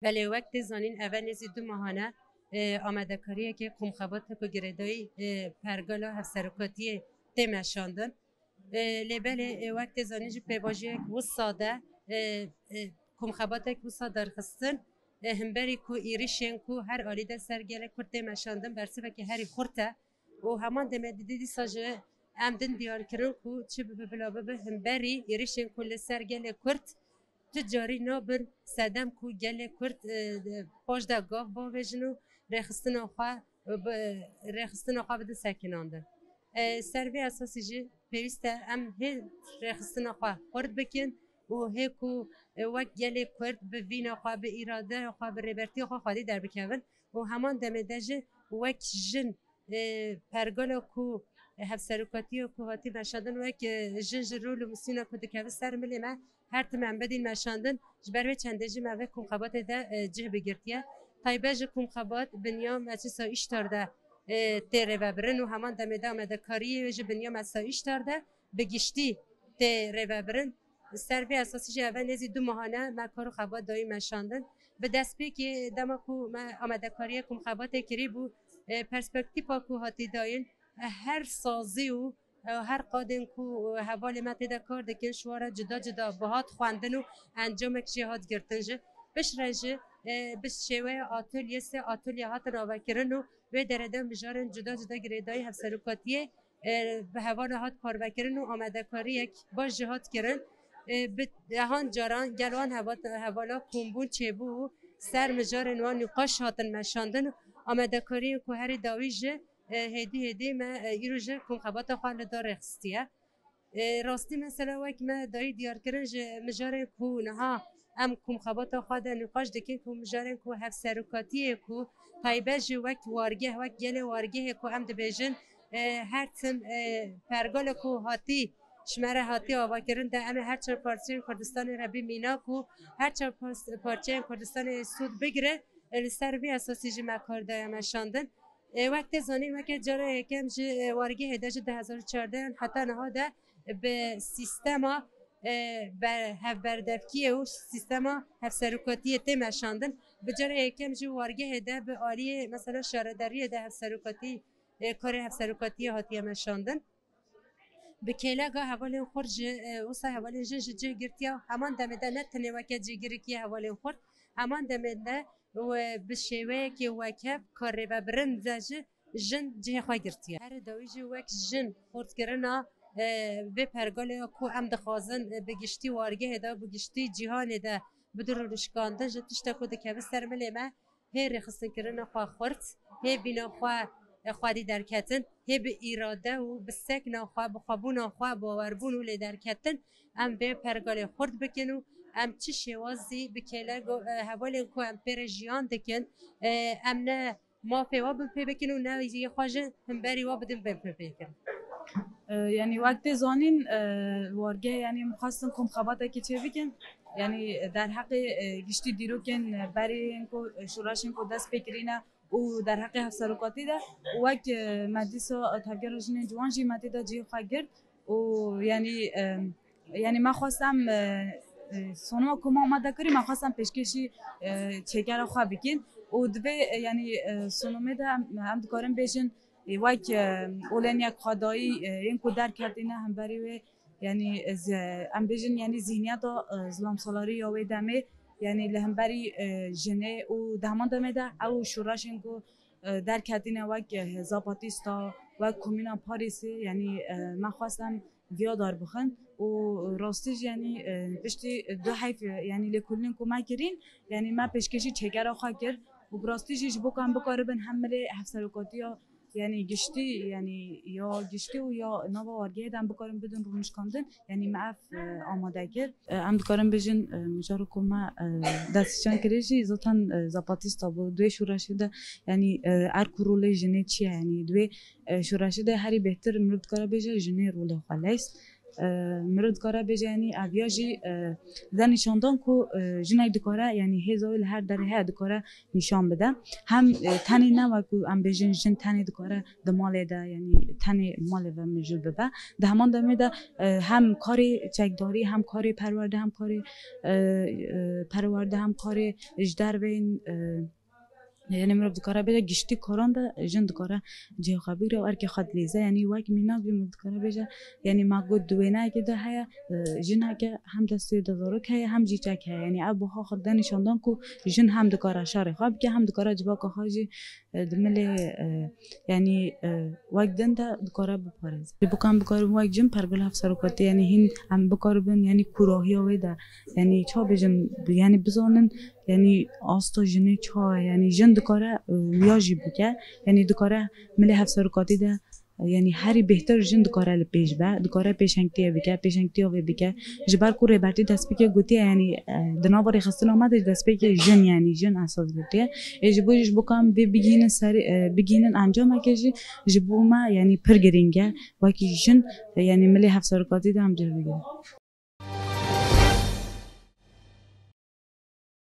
ولی وقت زانین اول نزی دو ماهانه آماده کاریه که کمخابات کو گردایی پرگالا هفسرکاتی تمشاندن لبله وقت زانی جو پیواجی و ساده کمخابات کو ساده خستن همبری کو ایریشن کو هر آلیده سرگله کرده مشاندن برسه که هری خورته و همان دم دیدی ساجه امدن دیار کرن کو چه بلا به همبری ایریشن کل سرگله کرد تجاری نابر سدم کو گله کرد پاش دا گاف با وجنو رخصتن آخوا بده سکنانده سروی اساسی جی پیوسته ام هی رخصتن آخوا خورد بکن و هی کو وقت گله کرد به وین آخوا به اراده آخوا به ریبرتی آخوا خواهی در بکن و همان دمده جه وقت جن پرگال کو هفسرکاتی و کوهاتی مشاندن وقت جن جرول و مسینا کد که سر ملی ما هر تمام بدین مشاندن جبر چنده جی موه کم خبات ده جه بگرتیه تایبه جه کم خبات بنیام مجلس اشتارده تیره و برن و همان دمده آمده کاری جه بنیام مجلس اشتارده بگشتی تیره و برن سروی اساسی جه اول نزی دو ماهانه ما کارو خبات دایی مشاندن به دست بی که دما کو ما آمده کاری کم خبات کری بو پرسپکتیپا کو هاتی داین هر سازی و هر قادم کو حوالی متی ده کار دکن شواره جدا جدا بهات خواندن و انجام جهات گرتنجه بش رجه بش شوه آتولیه سه آتولیه هات راوه کرن و درده مجارن جدا جدا گریدای هفسروکاتیه به حوال هات کار بکرن و آمده کاری یک باش جهات کرن به هان جاران گلوان حوالا کمبون چه بو سر مجارن و نقاش هاتن مشاندن و آمده کاری که هر داویجه هدی ما ایروژه کم خبات خواهد داره خستیه راستی مثلا وقت ما دایی دیار کرنج مجاره کو نها ام کم خبات خواهد نقاش دکن که مجاره کو هف سرکاتیه کو تایبه جو وقت وارگه وقت گل وارگه کو ام دبیجن هر تم پرگال کو هاتی شماره هاتی آوا کرن ده ام هر چه پارچه کردستان ربی مینا کو هر چه پارچه کردستان سود بگیره سر بی اساسی جمع کارده مشاندن وقت زنی وقت جاره کم ج وارگی هداج 2014 حتی نهاده به سیستم بر هف بردفکی و سیستم هف سرکاتی تیم شاندن به جاره کم ج وارگی هدا به عالی مثلا شارداری ده هف سرکاتی کار هف سرکاتی هاتی مشاندن به کلاگا حوالی خورج وسا حوالی جنج گرتیا همان دمده نتنی وقت جگیری حوالی خورد همان دمده و بشوی که وکب کاری و برند زج جن جه خواهی گرتیه هر دویجی وک جن خورد کرنا به پرگال کو ام دخوازن بگشتی وارگه دا بگشتی جهان دا بدر رشکانده جتشتا کود که بسترملی ما هی رخصن کرنا خواه خورد هی بینا خوادی درکتن هی به اراده و به سکن خواه بخوابون خواه باوربون و لی درکتن ام به پرگال خورد بکنو ام چه شوازی بکله حوالی کو ام پر جیان دکن ام نه ما پیوا بپی بکن و نه یه خواجه هم بری وا بدیم بپی بکن یعنی وقت زانین وارگه یعنی مخواستن کم خباته که چه بکن یعنی در حق گشتی دیروکن برای اینکو شوراشین کو دست بکرینه و در حق هفسروکاتی ده وقت مدیسا تفگر جنین جوان جی مدی ده جی خواه گرد و یعنی من خواستم سونما کما آمده کری من خواستم پیشکشی چکر خواه بکن و دوی یعنی سونومه ده هم دکارم بیشن وقت اولین یک خدایی این کو در کردینه هم بری و یعنی هم بیشن یعنی ذهنیت ظلم سالاری یا وی دمه یعنی لهم بری جنه و دهمان دمه ده او شوراش این کو در کردینه وقت زاپاتیستا و کمینا پاریسی یعنی من خواستم ویا دار بخن و راستش یعنی پشتی دو حیف یعنی لکلین کو ما کرین یعنی ما پیشکشی چکر آخوا کرد و راستش ایش بکن بکاربن همه هفسروکاتی ها یعنی گشتی یعنی یا گشتی و یا نوا وارگه دم بکارم بدون رونش کندن یعنی معف آماده کرد هم بکارم بجن مجارو که ما دستشان کریشی زاتان زاپاتیستا بود دوی شوراشی ده یعنی ار کروله جنه چیه یعنی دوی شوراشی ده هری بهتر مرد کاره بجه جنه روله خالیست مرد کاره بجه یعنی اویاجی نشاندن که جنگ دکاره یعنی هزایل هر دره هر دکاره نشان بده هم تنی نه و که ام بجن جن تنی دکاره دماله ده یعنی تنی ماله و مجل ببه ده همان دمی ده هم کاری چکداری هم کاری پرورده هم کاری هم کاری اجدر بین یعنی مرد دکاره بجه گشتی کاران ده جن دکاره جه خبیر و ارکی خود لیزه یعنی وقت مینا مرد دکاره بجه یعنی ما گود دوینه که ده هیا جن که هم دستی دزارک هیا هم جیچک هیا یعنی ابو ها خود دانشاندان کو جن هم دکاره شاره خواب که هم دکاره جبا که خواجی دمله یعنی وقت دن ده دکاره بپارز بکن بکارم وقت جن پرگل هفت سرکاتی یعنی هین هم بکاربن یعنی کوراهی آویده یعنی چا بجن یعنی بزانن یعنی آستا جنه چا یعنی جن دکاره ویاجی بکه یعنی دکاره ملی هفت سرکاتی ده یعنی هری بهتر جن دکاره لپیش به دکاره پیشنگتیه بکه پیشنگتیه بکه جبر کوره برتی دست بکه گوتیه یعنی دناباری خستن آمده دست بکه جن یعنی جن اساس گوتیه اجبوریش بکم بگینن سری بگینن انجام کشی جبوما یعنی پرگرینگه وکی جن یعنی ملی هفت سرکاتی ده هم جر بگیره